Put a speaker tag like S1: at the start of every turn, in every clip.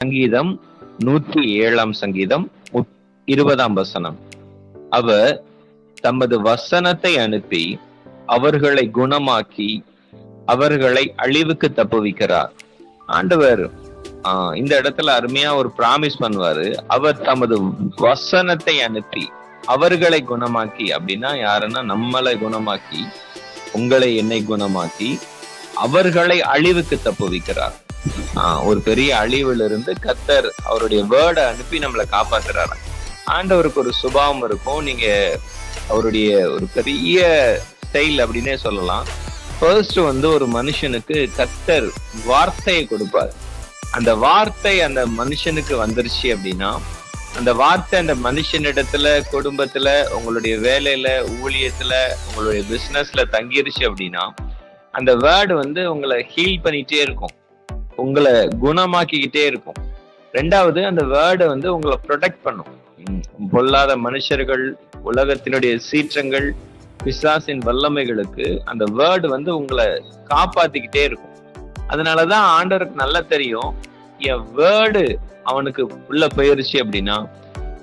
S1: சங்கீதம் 107 சங்கீதம் 20 அவர் தமது வசனத்தை அனுப்பி அவர்களை குணமாக்கி அவர்களை அழிவுக்கு தப்புவிக்கிறார். ஆண்டவர் இந்த இடத்துல அருமையா ஒரு பிராமிஸ் பண்ணுவாரு. அவர் தமது வசனத்தை அனுப்பி அவர்களை குணமாக்கி, அப்படின்னா யாருன்னா நம்மளை குணமாக்கி, உங்களை என்னை குணமாக்கி அவர்களை அழிவுக்கு தப்புவிக்கிறார். ஒரு பெரிய அழிவுல இருந்து கர்த்தர் அவருடைய வேர்டை அனுப்பி நம்மளை காப்பாத்துறாரு. ஆண்டவருக்கு ஒரு சுபாவம் இருக்கும். நீங்க அவருடைய ஒரு பெரிய ஸ்டைல் அப்படின்னே சொல்லலாம். ஃபர்ஸ்ட் ஒரு மனுஷனுக்கு கர்த்தர் வார்த்தையை கொடுப்பார். அந்த வார்த்தை அந்த மனுஷனுக்கு வந்துருச்சு அப்படின்னா, அந்த வார்த்தை அந்த மனுஷனிடத்துல, குடும்பத்துல, உங்களுடைய வேலையில, ஊழியத்துல, உங்களுடைய பிசினஸ்ல தங்கிருச்சு அப்படின்னா, அந்த வேர்டு உங்களை ஹீல் பண்ணிட்டே இருக்கும், உங்களை குணமாக்கிக்கிட்டே இருக்கும். ரெண்டாவது, அந்த வேர்டை உங்களை ப்ரொடெக்ட் பண்ணும். பொல்லாத மனுஷர்கள், உலகத்தினுடைய சீற்றங்கள், பிசாசின் வல்லமைகளுக்கு அந்த வேர்டு உங்களை காப்பாத்திக்கிட்டே இருக்கும். அதனாலதான் ஆண்டவருக்கு நல்லா தெரியும், என் வேர்டு அவனுக்கு உள்ள போயிருச்சு அப்படின்னா,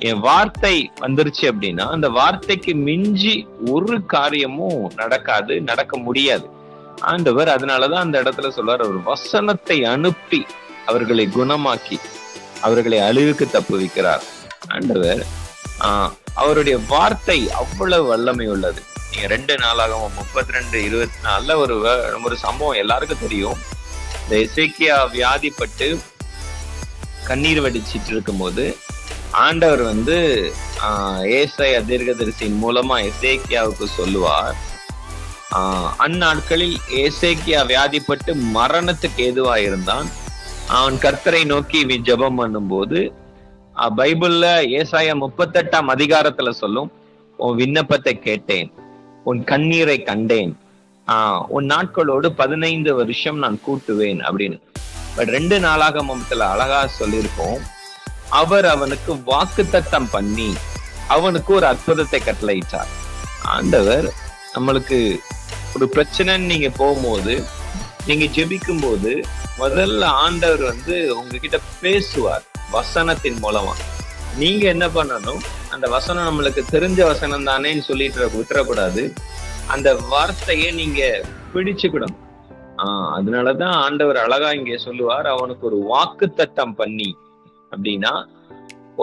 S1: என் வார்த்தை வந்துருச்சு அப்படின்னா, அந்த வார்த்தைக்கு மிஞ்சி ஒரு காரியமும் நடக்காது, நடக்க முடியாது. ஆண்டவர் அதனாலதான் அந்த இடத்துல சொல்றார், அவர் வசனத்தை அனுப்பி அவர்களை குணமாக்கி அவர்களை அழிவுக்கு தப்புவிக்கிறார். ஆண்டவர் அவருடைய வார்த்தை அவ்வளவு வல்லமை உள்ளது. நீங்க 2 நாளாகவும் 32:24 ஒரு சம்பவம் எல்லாருக்கும் தெரியும். இந்த எசேக்கியா வியாதிப்பட்டு கண்ணீர் வடிச்சிட்டு இருக்கும் போது ஆண்டவர் ஏசாயா தீர்க்கதரிசியின் மூலமா எசேக்கியாவுக்கு சொல்லுவார், அந்நாட்களில் எசேக்கியா வியாதிப்பட்டு மரணத்துக்கு ஏதுவாயிருந்தான். அவன் கர்த்தரை நோக்கி ஜெபம் பண்ணும் போது, பைபிள்ல ஏசாயா 38 சொல்லும், உன் விண்ணப்பத்தை கேட்டேன், உன் கண்ணீரை கண்டேன், உன் நாட்களோடு 15 வருஷம் நான் கூட்டுவேன் அப்படின்னு. பட் 2 நாளாகமத்துல அழகா சொல்லியிருக்கோம், அவர் அவனுக்கு வாக்குத்தத்தம் பண்ணி அவனுக்கு ஒரு அற்புதத்தை கட்டளையிட்டார். ஆண்டவர் நம்மளுக்கு ஒரு பிரச்சனைன்னு நீங்க போகும்போது, நீங்க ஜெபிக்கும் போது, முதல்ல ஆண்டவர் உங்ககிட்ட பேசுவார் வசனத்தின் மூலமா. நீங்க என்ன பண்ணணும், அந்த வசனம் நம்மளுக்கு தெரிஞ்ச வசனம் தானேன்னு சொல்லிட்டு விட்டுறக்கூடாது. அந்த வார்த்தையை நீங்க பிடிச்சுக்கிடணும். அதனாலதான் ஆண்டவர் அழகா இங்க சொல்லுவார், அவனுக்கு ஒரு வாக்குத்தத்தம் பண்ணி அப்படின்னா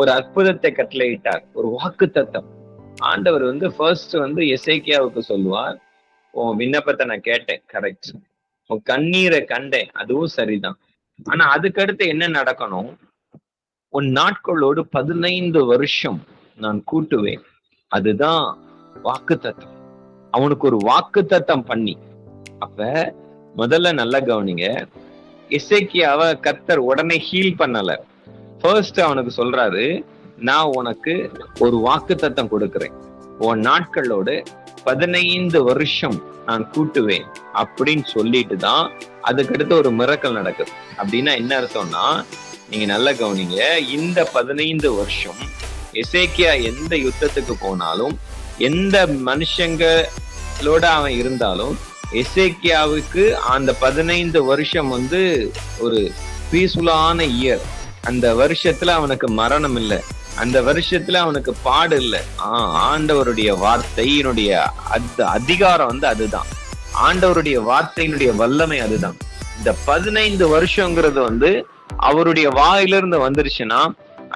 S1: ஒரு அற்புதத்தை கட்டளையிட்டார். ஒரு வாக்குத்தத்தம். ஆண்டவர் ஃபர்ஸ்ட் எசேக்கியாவுக்கு சொல்லுவார், உன் விண்ணப்பத்தை நான் கேட்டேன், கரெக்ட், உன் கண்ணீரை கண்டேன், அதுவும் சரிதான். ஆனா அதுக்கடுத்து என்ன நடக்கணும், உன் நாட்களோடு 15 வருஷம் நான் கூட்டுவேன். அதுதான் வாக்குத்தத்தம். அவனுக்கு ஒரு வாக்குத்தத்தம் பண்ணி. அப்ப முதல்ல நல்லா கவனிங்க, எசேக்கியாவை கர்த்தர் உடனே ஹீல் பண்ணல. ஃபர்ஸ்ட் அவனுக்கு சொல்றாரு, நான் உனக்கு ஒரு வாக்குத்தத்தம் கொடுக்கிறேன், உன் நாட்களோடு 15 வருஷம் நான் கூட்டுவேன் அப்படின்னு சொல்லிட்டு தான் அதுக்கடுத்து ஒரு மிரக்கல் நடக்குது. அப்படின்னா என்ன அர்த்தம்னா, நீங்க நல்லா கவனிங்க, இந்த 15 வருஷம் எசேக்கியா எந்த யுத்தத்துக்கு போனாலும், எந்த மனுஷங்களோட அவன் இருந்தாலும், எசேக்கியாவுக்கு அந்த 15 வருஷம் ஒரு பீஸ்ஃபுல்லான இயர். அந்த வருஷத்துல அவனுக்கு மரணம் இல்லை, அந்த வருஷத்துல அவனுக்கு பாடு இல்லை. ஆண்டவருடைய வார்த்தையினுடைய அதிகாரம் அதுதான். ஆண்டவருடைய வார்த்தையினுடைய வல்லமை அதுதான். இந்த 15 வருஷங்கிறது அவருடைய வாயிலிருந்து வந்துருச்சுன்னா,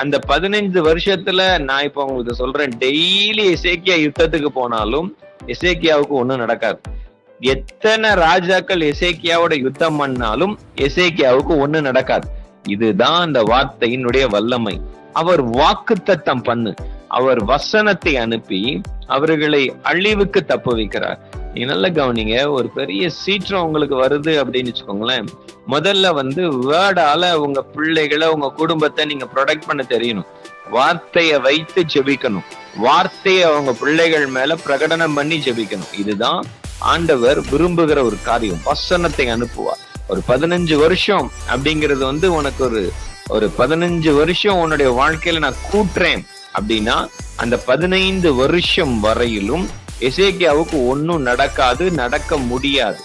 S1: அந்த 15 வருஷத்துல நான் இப்ப உங்களுக்கு சொல்றேன், டெய்லி எசேக்கியா யுத்தத்துக்கு போனாலும் எசேக்கியாவுக்கு ஒண்ணும் நடக்காது. எத்தனை ராஜாக்கள் எசேக்கியாவோட யுத்தம் பண்ணாலும் எசேக்கியாவுக்கு ஒண்ணும் நடக்காது. இதுதான் அந்த வார்த்தையினுடைய வல்லமை. அவர் வாக்குத்தத்தம் பண்ணு, அவர் வசனத்தை அனுப்பி அவர்களை அழிவுக்கு தப்புவிக்கிறார். நீங்க நல்லா கவனிங்க, ஒரு பெரிய சீற்றம் உங்களுக்கு வருது அப்படின்னு வச்சுக்கோங்களேன். முதல்ல வேர்டால உங்க பிள்ளைகளை, உங்க குடும்பத்தை நீங்க ப்ரொடெக்ட் பண்ண தெரியணும். வார்த்தையை வைத்து ஜெபிக்கணும். வார்த்தையை அவங்க பிள்ளைகள் மேல பிரகடனம் பண்ணி ஜெபிக்கணும். இதுதான் ஆண்டவர் விரும்புகிற ஒரு காரியம். வசனத்தை அனுப்புவார். ஒரு 15 வருஷம் அப்படிங்கிறது உனக்கு ஒரு 15 வருஷம் உன்னுடைய வாழ்க்கையில நான் கூட்டுறேன் அப்படின்னா, அந்த 15 வருஷம் வரையிலும் எசேக்கியாவுக்கு ஒன்னும் நடக்காது, நடக்க முடியாது.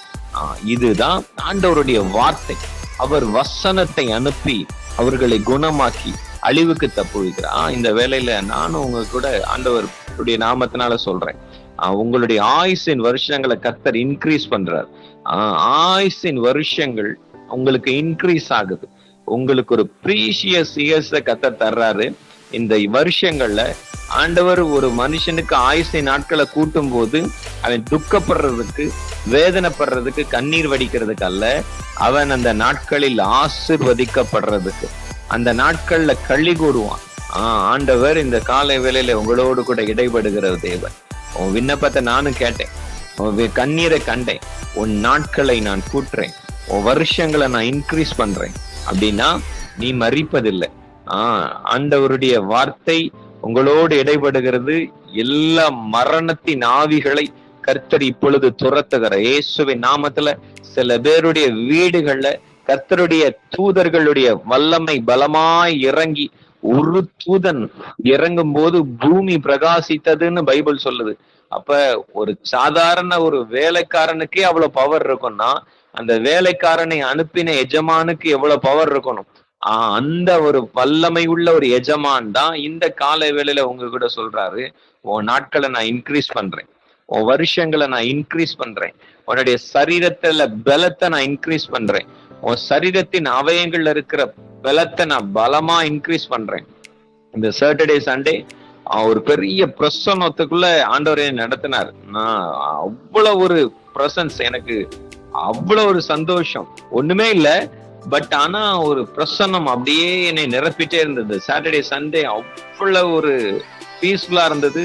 S1: இதுதான் ஆண்டவருடைய வார்த்தை. அவர் வசனத்தை அனுப்பி அவர்களை குணமாக்கி அழிவுக்கு தப்புவிக்கிறார். இந்த வேலையில நானும் உங்க கூட ஆண்டவருடைய நாமத்தினால சொல்றேன், உங்களுடைய ஆயுசின் வருஷங்களை கர்த்தர் இன்க்ரீஸ் பண்றார். ஆயுசின் வருஷங்கள் உங்களுக்கு இன்க்ரீஸ் ஆகுது. உங்களுக்கு ஒரு ப்ரீஷியஸ் இயர்ஸ கர்த்தர் தர்றாரு. இந்த வருஷங்கள்ல ஆண்டவர் ஒரு மனுஷனுக்கு ஆயுசை நாட்களை கூட்டும் போது அவன் துக்கப்படுறதுக்கு, வேதனைப்படுறதுக்கு, கண்ணீர் வடிக்கிறதுக்கு அல்ல, அவன் அந்த நாட்களில் ஆசிர்வதிக்கப்படுறதுக்கு, அந்த நாட்கள்ல களி கூறுவான். ஆண்டவர் இந்த காலை வேளையில உங்களோடு கூட இடைபடுகிற தேவன். உன் விண்ணப்பத்தை நானும் கேட்டேன், உன் கண்ணீரை கண்டேன், உன் நாட்களை நான் கூட்டுறேன், உன் வருஷங்களை நான் இன்க்ரீஸ் பண்றேன் அப்படின்னா நீ மறிப்பதில்லை. ஆண்டவருடைய வார்த்தை உங்களோடு இடைபடுகிறது. எல்லா மரணத்தின் ஆவிகளை கர்த்தர் இப்பொழுது துரத்துகிற இயேசுவின் நாமத்துல சில பேருடைய வீடுகள்ல கர்த்தருடைய தூதர்களுடைய வல்லமை பலமாய் இறங்கி, ஒரு தூதன் இறங்கும் போது பூமி பிரகாசித்ததுன்னு பைபிள் சொல்லுது. அப்ப ஒரு சாதாரண ஒரு வேலைக்காரனுக்கே அவ்வளவு பவர் இருக்கும்னா, அந்த வேலைக்காரனை அனுப்பின எஜமானுக்கு எவ்வளவு பவர் இருக்கணும். அந்த ஒரு வல்லமை உள்ள ஒரு எஜமான் தான் இந்த காலை வேளையில உங்க கூட சொல்றாரு, உன் நாட்களை நான் இன்க்ரீஸ் பண்றேன், உன் வருஷங்களை நான் இன்க்ரீஸ் பண்றேன், உன்னுடைய சரீரத்துல பலத்தை நான் இன்க்ரீஸ் பண்றேன், உன் சரீரத்தின் அவயங்கள்ல இருக்கிற பலத்தை நான் பலமா இன்க்ரீஸ் பண்றேன். இந்த சாட்டர்டே சண்டே ஒரு பெரிய பிரசன்னத்துக்குள்ள ஆண்டவரை நடத்தினார். நான் அவ்வளவு ஒரு பிரசன்ஸ், எனக்கு அவ்வளவு ஒரு சந்தோஷம். ஒண்ணுமே இல்ல, பட் ஆனா ஒரு பிரசன்னம் அப்படியே என்னை நிரப்பிட்டே இருந்தது. சாட்டர்டே சண்டே அவ்வளவு ஒரு பீஸ்ஃபுல்லா இருந்தது.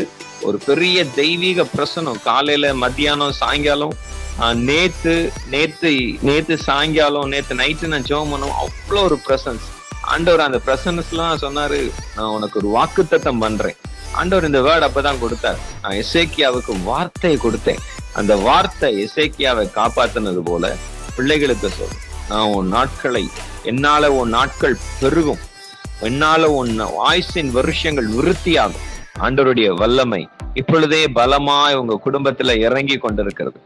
S1: ஒரு பெரிய தெய்வீக பிரசனம் காலையில, மத்தியானம், சாயங்காலம், நேத்து சாயங்காலம், நேத்து நைட்டு நான் ஜெபம் பண்ணோம். அவ்வளவு ஒரு பிரசன்ஸ். ஆண்டவர் அந்த பிரசன்ஸ் எல்லாம் சொன்னாரு, நான் உனக்கு ஒரு வாக்குத்தத்தம் பண்றேன். ஆண்டவர் இந்த வேர்ட் அப்பதான் கொடுத்தார். நான் எசேக்கியாவுக்கு வார்த்தையை கொடுத்தேன். அந்த வார்த்தை எசேக்கியாவை காப்பாத்தினது போல பிள்ளைகளுக்கு சொல்றேன், நான் உன் நாட்களை, என்னால உன் நாட்கள் பெருகும், என்னால உன் ஆயுசின் வருஷங்கள் விருத்தியாகும். ஆண்டவருடைய வல்லமை இப்பொழுதே பலமாய் உங்க குடும்பத்துல இறங்கி கொண்டிருக்கிறது.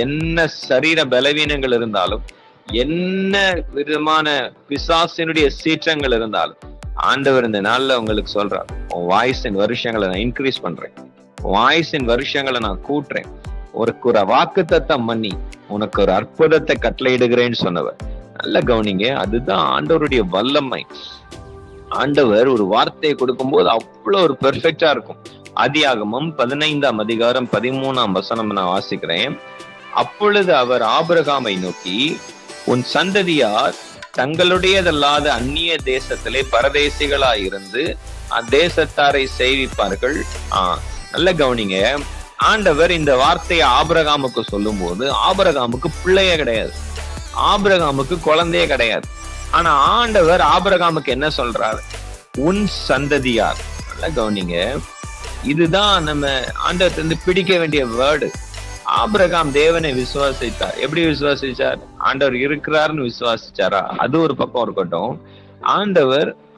S1: என்ன சரீர பலவீனங்கள் இருந்தாலும், என்ன விதமான பிசாசினுடைய சீற்றங்கள் இருந்தாலும், ஆண்டவர் இந்த நாள்ல உங்களுக்கு சொல்றார், உன் வாய்ஸின் வருஷங்களை நான் இன்க்ரீஸ் பண்றேன், வாய்ஸின் வருஷங்களை நான் கூட்டுறேன், ஒரு வாக்குத்தத்தம் பண்ணி உனக்கு ஒரு அற்புதத்தை கட்டளையிடுகிறேன்னு சொன்னவர். நல்ல கவனிங்க, அதுதான் ஆண்டவருடைய வல்லமை. ஆண்டவர் ஒரு வார்த்தையை கொடுக்கும் போது அவ்வளவு ஒரு பெர்ஃபெக்டா இருக்கும். ஆதியாகமம் 15ஆம் அதிகாரம் 13ஆம் வசனம் நான் வாசிக்கிறேன். அப்பொழுது அவர் ஆபிரகாமை நோக்கி, உன் சந்ததியார் தங்களுடையதல்லாத அந்நிய தேசத்திலே பரதேசிகளாயிருந்து அத்தேசத்தாரை சேவிப்பார்கள். நல்ல கவனிங்க, ஆண்டவர் இந்த வார்த்தையை ஆபிரகாமுக்கு சொல்லும் போது ஆபிரகாமுக்கு பிள்ளையே கிடையாது, ஆபிரகாமுக்கு குழந்தையே கிடையாது. ஆனா ஆண்டவர் ஆபிரகாமுக்கு என்ன சொல்றாரு? உன் சந்ததியார். நல்ல கவனிங்க, இதுதான் நம்ம ஆண்டவர் வந்து பிடிக்க வேண்டிய வேர்டு. ஆபிரகாம் தேவனை விசுவாசித்தார். எப்படி விசுவாசிச்சார்? ஆண்டவர் இருக்கிறாருன்னு விசுவாசிச்சாரா? அது ஒரு பக்கம் இருக்கட்டும்.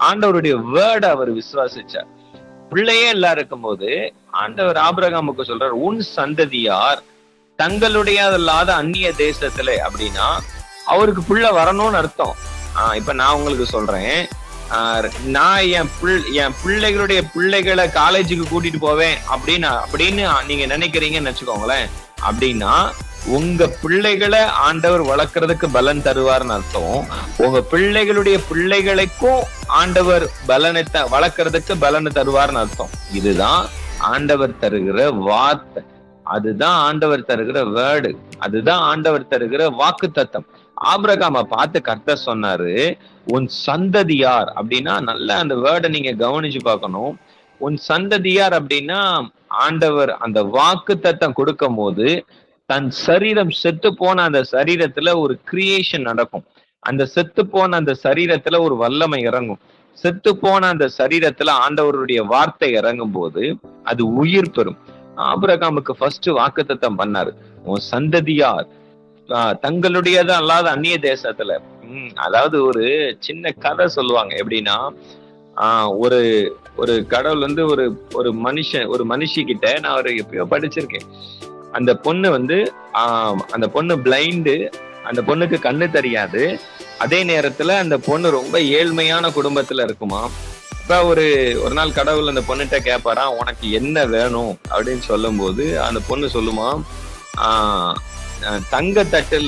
S1: ஆண்டவருடைய வேர்டை அவர் விசுவாசிச்சார். பிள்ளையே எல்லாம் இருக்கும் போது ஆண்டவர் ஆபிரகாமுக்கு சொல்றார், உன் சந்ததியார் தங்களுடையதல்லாத அந்நிய தேசத்துல. அப்படின்னா அவருக்கு பிள்ளை வரணும்னு அர்த்தம். இப்ப நான் உங்களுக்கு சொல்றேன், நான் என் பிள்ளைகளுடைய பிள்ளைகளை காலேஜுக்கு கூட்டிட்டு போவேன் அப்படின்னு நீங்க நினைக்கிறீங்கன்னு வச்சுக்கோங்களேன். அப்படின்னா உங்க பிள்ளைகளை ஆண்டவர் வளர்க்கறதுக்கு பலன் தருவார்னு அர்த்தம். உங்க பிள்ளைகளுடைய பிள்ளைகளுக்கும் ஆண்டவர் வளர்க்கறதுக்கு பலனை தருவார்னு அர்த்தம். இதுதான் ஆண்டவர் தருகிற வார்த்தை, அதுதான் ஆண்டவர் தருகிற வேர்டு, அதுதான் ஆண்டவர் தருகிற வாக்குத்தத்தம். ஆபிரகாமை பார்த்து கர்த்தர் சொன்னாரு, உன் சந்ததியார். அப்படின்னா நல்ல அந்த வேர்டை நீங்க கவனிச்சு பார்க்கணும். உன் சந்ததியார் அப்படின்னா ஆண்டவர் அந்த வாக்குத்தத்தம் கொடுக்கும் போது தன் சரீரம் செத்து போன அந்த சரீரத்துல ஒரு கிரியேஷன் நடக்கும். அந்த செத்து போன அந்த சரீரத்துல ஒரு வல்லமை இறங்கும். செத்து போன அந்த சரீரத்துல ஆண்டவருடைய வார்த்தை இறங்கும் போது அது உயிர் பெறும். ஆபிரகாமுக்கு ஃபர்ஸ்ட் வாக்குத்தத்தம் பண்ணாரு, உன் சந்ததியார் தங்களுடையது அல்லாத அந்நிய தேசத்துல. அதாவது ஒரு சின்ன கதை சொல்லுவாங்க. எப்படின்னா ஒரு ஒரு கடவுள் வந்து ஒரு மனுஷி கிட்ட நான் எப்பயோ படிச்சிருக்கேன். அந்த பொண்ணு வந்து அந்த பொண்ணு பிளைண்டு, அந்த பொண்ணுக்கு கண்ணு தெரியாது. அதே நேரத்துல அந்த பொண்ணு ரொம்ப ஏழ்மையான குடும்பத்துல இருக்குமா. இப்ப ஒரு நாள் கடவுள் அந்த பொண்ணுகிட்ட கேட்பாராம், உனக்கு என்ன வேணும் அப்படின்னு சொல்லும் போது அந்த பொண்ணு சொல்லுமா, ஆஹ் தங்க தட்டில்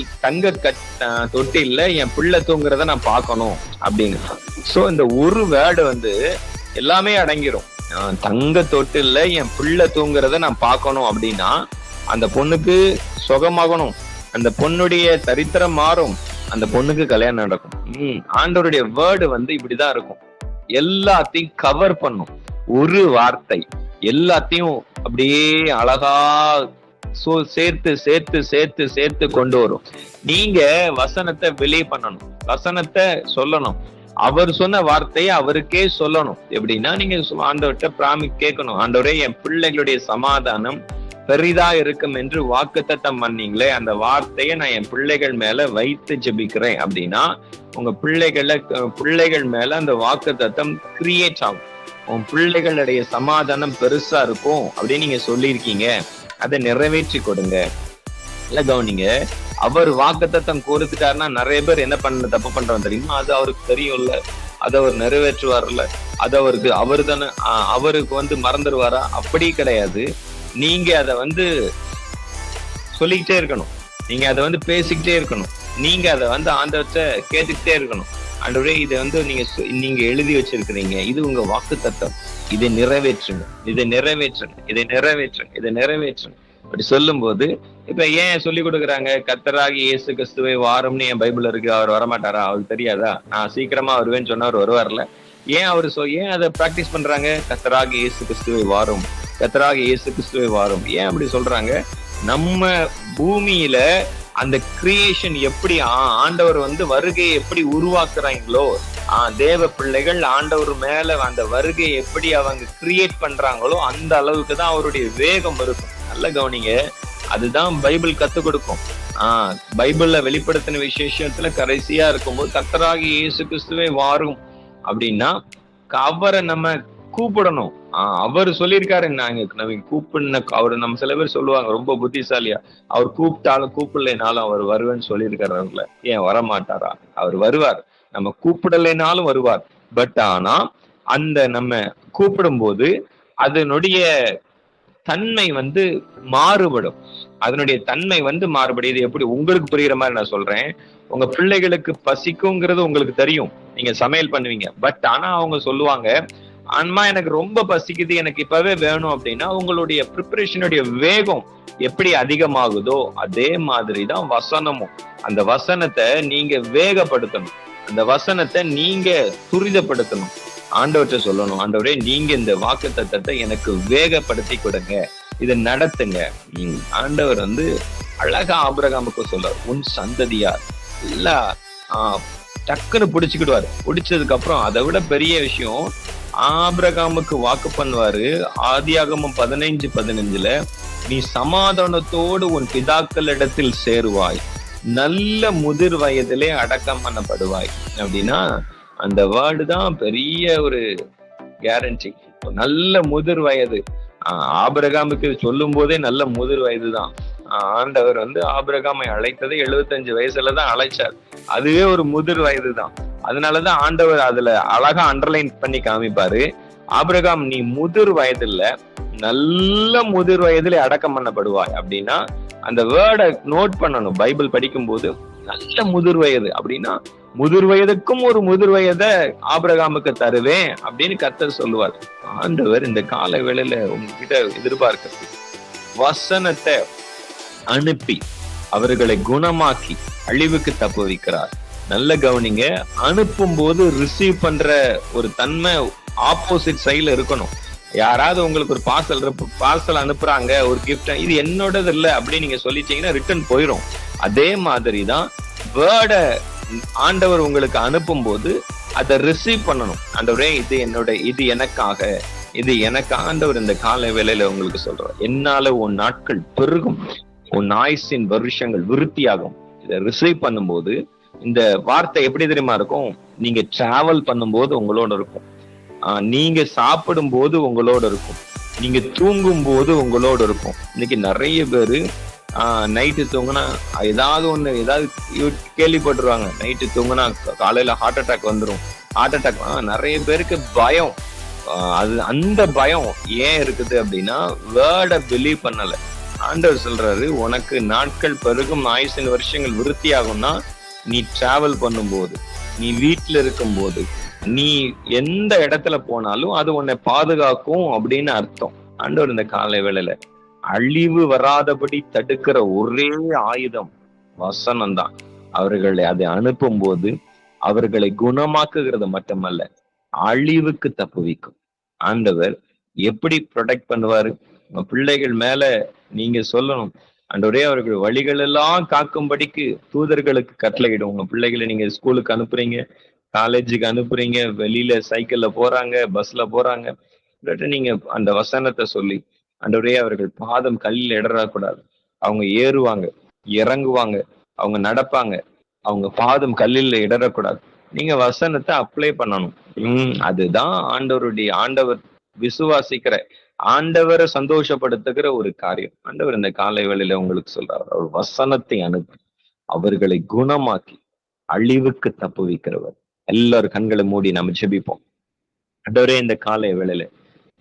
S1: தொட்டில்ல என் பிள்ளை தூங்குறத நான் பார்க்கணும் அப்படின்னு. சோ இந்த ஒரு வேர்டு வந்து எல்லாமே அடங்கிரும். தங்க தொட்டில்ல என் பிள்ளை தூங்குறத நான் பார்க்கணும் அப்படின்னா அந்த பொண்ணுக்கு சுகமாகணும், அந்த பொண்ணுடைய சரித்திரம் மாறும், அந்த பொண்ணுக்கு கல்யாணம் நடக்கும். ஆண்டவருடைய வேர்டு வந்து இப்படிதான் இருக்கும். எல்லாத்தையும் கவர் பண்ணும். ஒரு வார்த்தை எல்லாத்தையும் அப்படியே அழகா சேர்த்து சேர்த்து சேர்த்து சேர்த்து கொண்டு வரும். நீங்க வசனத்தை வெளியே பண்ணணும், வசனத்தை சொல்லணும். அவர் சொன்ன வார்த்தையை அவருக்கே சொல்லணும். எப்படின்னா நீங்க ஆண்டவர்கிட்ட கேட்கணும், ஆண்டவரே என் பிள்ளைகளுடைய சமாதானம் பெரிதா இருக்கும் என்று வாக்குத்தத்தம் பண்ணீங்களே, அந்த வார்த்தையை நான் என் பிள்ளைகள் மேல வைத்து ஜெபிக்கிறேன் அப்படின்னா உங்க பிள்ளைகள் மேல அந்த வாக்குத்தத்தம் கிரியேட் ஆகும். உன் பிள்ளைகளுடைய சமாதானம் பெருசா இருக்கும் அப்படின்னு நீங்க சொல்லியிருக்கீங்க, அதை நிறைவேற்றி கொடுங்க. இல்ல கவனிங்க, அவர் வாக்குத்தத்தம் கொடுத்துட்டாருன்னா நிறைய பேர் என்ன தப்பு பண்றோம் தெரியுமா, அது அவருக்கு தெரியும்ல, அதை அவர் நிறைவேற்றுவார்ல, அது அவருக்கு வந்து மறந்துடுவாரா? அப்படி கிடையாது. நீங்க அதை வந்து சொல்லிக்கிட்டே இருக்கணும், நீங்க அதை வந்து பேசிக்கிட்டே இருக்கணும், நீங்க அதை வந்து ஆண்டவர்கிட்ட கேட்டுக்கிட்டே இருக்கணும். ஆண்டவரே இதை வந்து நீங்க எழுதி வச்சிருக்கிறீங்க, இது உங்க வாக்குத்தத்தம், இதை நிறைவேற்றுங்க, இதை நிறைவேற்றுங்க, இதை நிறைவேற்றுங்க, இதை நிறைவேற்றுங்க அப்படி சொல்லும் போது, இப்ப ஏன் சொல்லி கொடுக்குறாங்க, கர்த்தராகிய இயேசு கிறிஸ்துவை வாரும்னு என் பைபிள் இருக்கு, அவர் வரமாட்டாரா? அவருக்கு தெரியாதா? நான் சீக்கிரமா வருவேன்னு சொன்னா அவர் வருவார்ல. ஏன் ஏன் அதை பிராக்டிஸ் பண்றாங்க? கர்த்தராகிய இயேசு கிறிஸ்துவை வாரும், கர்த்தராகிய இயேசு கிறிஸ்துவை வாரும். ஏன் அப்படி சொல்றாங்க? நம்ம பூமியில அந்த கிரியேஷன் எப்படி ஆண்டவர் வந்து வருகையை எப்படி உருவாக்குறாங்களோ, தேவ பிள்ளைகள் ஆண்டவர் மேல அந்த வருகையை எப்படி அவங்க கிரியேட் பண்றாங்களோ அந்த அளவுக்கு தான் அவருடைய வேகம் இருக்கும். நல்ல கவனிங்க, அதுதான் பைபிள் கத்து கொடுக்கும். பைபிள்ல வெளிப்படுத்தின விசேஷத்துல கடைசியா இருக்கும்போது கர்த்தராகிய இயேசு கிறிஸ்துவை வாரும் அப்படின்னா அவரை நம்ம கூப்பிடணும். அவர் சொல்லியிருக்காரு, நாங்க கூப்பிடணும். அவரு நம்ம சில பேர் சொல்லுவாங்க ரொம்ப புத்திசாலியா, அவர் கூப்பிட்டாலும் கூப்பிடலைனாலும் அவர் வருவேன்னு சொல்லியிருக்காருல. ஏன் வரமாட்டாரா? அவர் வருவார், நம்ம கூப்பிடலைனாலும் வருவார். பட் ஆனா அந்த நம்ம கூப்பிடும் போது அதனுடைய தன்மை வந்து மாறுபடும், அதனுடைய தன்மை வந்து மாறுபடும். இது எப்படி உங்களுக்கு புரியுற மாதிரி நான் சொல்றேன். உங்க பிள்ளைகளுக்கு பசிக்குங்கிறது உங்களுக்கு தெரியும், நீங்க சமையல் பண்ணுவீங்க. பட் ஆனா அவங்க சொல்லுவாங்க, அம்மா எனக்கு ரொம்ப பசிக்குது, எனக்கு இப்பவே வேணும் அப்படின்னா உங்களுடைய ப்ரிப்பரேஷனுடைய வேகம் எப்படி அதிகமாகுதோ அதே மாதிரிதான் வசனமும். அந்த வசனத்தை நீங்க வேகப்படுத்தணும், அந்த வசனத்தை நீங்க துரிதப்படுத்தணும். ஆண்டவர்கிட்ட சொல்லணும், ஆண்டவரே நீங்க இந்த வாக்குத்தத்தத்தை எனக்கு வேகப்படுத்தி கொடுங்க, இதை நடத்துங்க. ஆண்டவர் வந்து அழகா ஆபிரகாமுக்கு சொல்றார், உன் சந்ததியார் இல்ல டக்குன்னு பிடிச்சுக்கிடுவாரு. பிடிச்சதுக்கு அப்புறம் அதை விட பெரிய விஷயம், ஆபிரகாமுக்கு வாக்கு பண்ணுவாரு. ஆதியாகமம் 15:15 நீ சமாதானத்தோடு உன் பிதாக்களிடத்தில் சேருவாய், நல்ல முதிர் வயதிலே அடக்கம் பண்ணப்படுவாய் அப்படின்னா அந்த வேர்டு தான் பெரிய ஒரு கேரண்டி. நல்ல முதிர் வயது. ஆபிரகாமுக்கு சொல்லும் போதே நல்ல முதிர் வயது தான். ஆண்டவர் வந்து ஆபிரகாமை அழைத்தது 75 வயசுலதான் அழைச்சார், அதுவே ஒரு முதிர் வயது தான். அதனாலதான் ஆண்டவர் அதுல அழகா அண்டர்லைன் பண்ணி காமிப்பாரு, ஆபிரகாம் நீ முதிர் வயதுல நல்ல முதிர் வயதுல அடக்கம் பண்ணப்படுவாய் அப்படின்னா அந்த வேர்டை நோட் பண்ணணும். பைபிள் படிக்கும் போது நல்ல முதிர் வயது அப்படின்னா முதிர் வயதுக்கும் ஒரு முதிர் வயதை ஆபிரகாமுக்கு தருவேன் அப்படின்னு கர்த்தர் சொல்லுவார். ஆண்டவர் இந்த கால வேளையில உங்ககிட்ட எதிர்பார்க்கிறது, வசனத்தை அனுப்பி அவர்களை குணமாக்கி அழிவுக்கு தப்பு வைக்கிறார். நல்ல கவனிங்க, அனுப்பும் போது ரிசீவ் பண்ற ஒரு தன்மை ஆப்போசிட் சைட்ல இருக்கணும். யாராவது உங்களுக்கு ஒரு பார்சல் அனுப்புறாங்க, ஒரு கிஃப்ட், இது என்னோடது இல்லை அப்படின்னு நீங்க சொல்லிட்டீங்கன்னா ரிட்டர்ன் போயிடும். அதே மாதிரிதான் வேர்டை ஆண்டவர் உங்களுக்கு அனுப்பும் போது அதை ரிசீவ் பண்ணணும். ஆண்டவரே இது என்னோட, இது எனக்காக, இது எனக்கு ஆண்டவர் இந்த கால வேளையில உங்களுக்கு சொல்றார், என்னால உன் நாட்கள் பெருகும், உன் ஆயுசின் வருஷங்கள் விருத்தியாகும். இதை ரிசீவ் பண்ணும்போது இந்த வார்த்தை எப்படி தெரியுமா இருக்கும், நீங்க டிராவல் பண்ணும்போது உங்களோட இருக்கும், நீங்க சாப்பிடும் போது உங்களோட இருக்கும், நீங்க தூங்கும் போது உங்களோட இருக்கும். இன்னைக்கு நிறைய பேரு நைட்டு தூங்குனா ஏதாவது ஒண்ணு ஏதாவது கேள்விப்பட்டுருவாங்க. நைட்டு தூங்குனா காலையில ஹார்ட் அட்டாக் வந்துரும். ஹார்ட் அட்டாக் நிறைய பேருக்கு பயம். அது அந்த பயம் ஏன் இருக்குது அப்படின்னா வேர்டை பிலீவ் பண்ணல. ஆண்டவர் சொல்றாரு, உனக்கு நாட்கள் பெருகும், ஆயுசின் வருஷங்கள் விருத்தி ஆகும்னா நீ டிராவல் பண்ணும்போது, நீ வீட்டுல இருக்கும்போது, நீ எந்த இடத்துல போனாலும் அது உன்னை பாதுகாக்கும் அப்படின்னு அர்த்தம். ஆண்டவர் இந்த காலை வேளையில அழிவு வராதபடி தடுக்கிற ஒரே ஆயுதம் வசனம் தான். அவர்களை அதை அனுப்பும் போது அவர்களை குணமாக்குகிறது மட்டுமல்ல, அழிவுக்கு தப்புவிக்கும். ஆண்டவர் எப்படி ப்ரொடெக்ட் பண்ணுவாரு? உங்க பிள்ளைகள் மேல நீங்க சொல்லணும், ஆண்டவரே அவர்கள் வழிகள் எல்லாம் காக்கும்படிக்கு தூதர்களுக்கு கட்டளையிடும். உங்க பிள்ளைகளை நீங்க ஸ்கூலுக்கு அனுப்புறீங்க, காலேஜுக்கு அனுப்புறீங்க, வெளியில சைக்கிள்ல போறாங்க, பஸ்ல போறாங்க, நீங்க அந்த வசனத்தை சொல்லி, ஆண்டவரே அவர்கள் பாதம் கல்லில் இடறக்கூடாது, அவங்க ஏறுவாங்க, இறங்குவாங்க, அவங்க நடப்பாங்க, அவங்க பாதம் கல்லில் இடறக்கூடாது, நீங்க வசனத்தை அப்ளை பண்ணணும். அதுதான் ஆண்டவர் விசுவாசிக்கிற, ஆண்டவரை சந்தோஷப்படுத்துகிற ஒரு காரியம். ஆண்டவர் இந்த காலை வேளையில உங்களுக்கு சொல்றாரு, அவர் வசனத்தை அனுப்பி அவர்களை குணமாக்கி அழிவுக்கு தப்புவிக்கிறவர். எல்லாரும் கண்களை மூடி நம்ம ஜெபிப்போம். ஆண்டவரே இந்த காலை வேளையில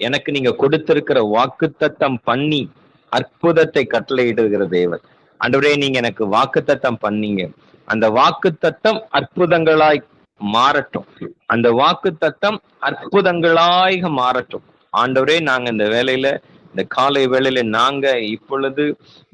S1: எனக்கு நீங்க கொடுத்திருக்கிற வாக்குத்தத்தம் பண்ணி அற்புதத்தை கட்டளையிடுகிற தேவன். ஆண்டவரே நீங்க எனக்கு வாக்குத்தத்தம் பண்ணீங்க, அந்த வாக்குத்தத்தம் அற்புதங்களாய் மாறட்டும், அந்த வாக்குத்தத்தம் அற்புதங்களாய் மாறட்டும். ஆண்டவரே நாங்க இந்த வேலையில, இந்த காலை வேளையில நாங்க இப்பொழுது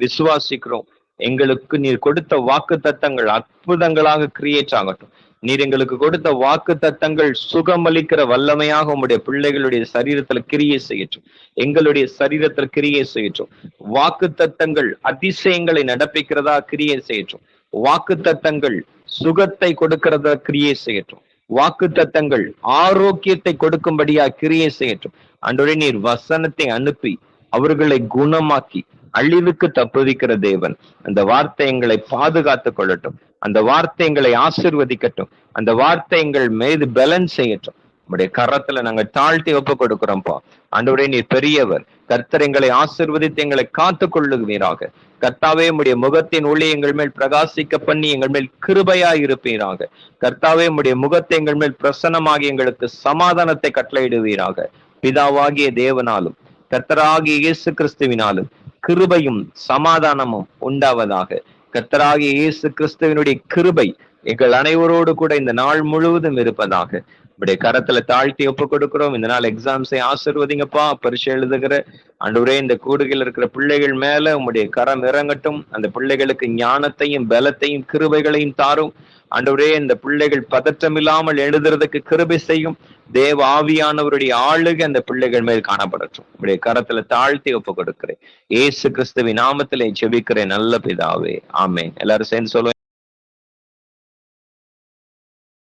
S1: விசுவாசிக்கிறோம், எங்களுக்கு நீர் கொடுத்த வாக்குத்தத்தங்கள் அற்புதங்களாக கிரியேட் ஆகட்டும். நீர் எங்களுக்கு கொடுத்த வாக்குத்தத்தங்கள் சுகமளிக்கிற வல்லமையாக உம்முடைய பிள்ளைகளுடைய சரீரத்துல கிரியை செய்யட்டும், எங்களுடைய சரீரத்துல கிரியை செய்யட்டும். வாக்குத்தத்தங்கள் அதிசயங்களை நடப்பிக்கிறதா கிரியை செய்யட்டும். வாக்குத்தத்தங்கள் சுகத்தை கொடுக்கிறதா கிரியை செய்யட்டும். வாக்குத்தத்தங்கள் ஆரோக்கியத்தை கொடுக்கும்படியா கிரியை செய்யட்டும். ஆண்டவரே நீர் வசனத்தை அனுப்பி அவர்களை குணமாக்கி அழிவுக்கு தப்புவிக்கிற தேவன். அந்த வார்த்தை எங்களை பாதுகாத்துக் கொள்ளட்டும், அந்த வார்த்தை எங்களை ஆசிர்வதிக்கட்டும், அந்த வார்த்தை எங்கள் மீது பேலன்ஸ் செய்யட்டும். உங்களுடைய கரத்துல நாங்க தாழ்த்தி ஒப்பு கொடுக்கிறோம்ப்பா. ஆண்டவரே நீர் பெரியவர். கர்த்தர் எங்களை ஆசிர்வதித்து எங்களை காத்து கொள்ளுவீராக. கர்த்தாவே உம்முடைய முகத்தின் ஒளி எங்கள் மேல் பிரகாசிக்க பண்ணி எங்கள் மேல் கிருபையாய் இருப்பீராக. கர்த்தாவே உம்முடைய முகத்தை எங்கள் மேல் பிரசன்னமாகி எங்களுக்கு சமாதானத்தை கட்டளையிடுவீராக. பிதாவாகிய தேவனாலும் கர்த்தராகிய இயேசு கிறிஸ்துவினாலும் கிருபையும் சமாதானமும் உண்டாவதாக. கர்த்தராகிய இயேசு கிறிஸ்துவினுடைய கிருபை எங்கள் அனைவரோடு கூட இந்த நாள் முழுவதும் இருப்பதாக. இப்படி கரத்துல தாழ்த்தி ஒப்பு கொடுக்கிறோம். இந்த நாள் எக்ஸாம்ஸை ஆசிர்வதிங்கப்பா. பரிசு எழுதுகிற ஆண்டவரே இந்த கூடுகையில் இருக்கிற பிள்ளைகள் மேல உம்முடைய கரம் இறங்கட்டும். அந்த பிள்ளைகளுக்கு ஞானத்தையும் பலத்தையும் கிருபைகளையும் தாரும். ஆண்டவரே இந்த பிள்ளைகள் பதற்றம் இல்லாமல் எழுதுறதுக்கு கிருபை செய்யும். தேவ ஆவியானவருடைய ஆளுகை அந்த பிள்ளைகள் மேல் காணப்படட்டும். இப்படி கரத்துல தாழ்த்தி ஒப்பு கொடுக்கிறேன். இயேசு கிறிஸ்துவின் நாமத்திலே ஜெபிக்கிறேன் நல்ல பிதாவே, ஆமென். எல்லாரும் சேர்ந்து சொல்லுவேன்.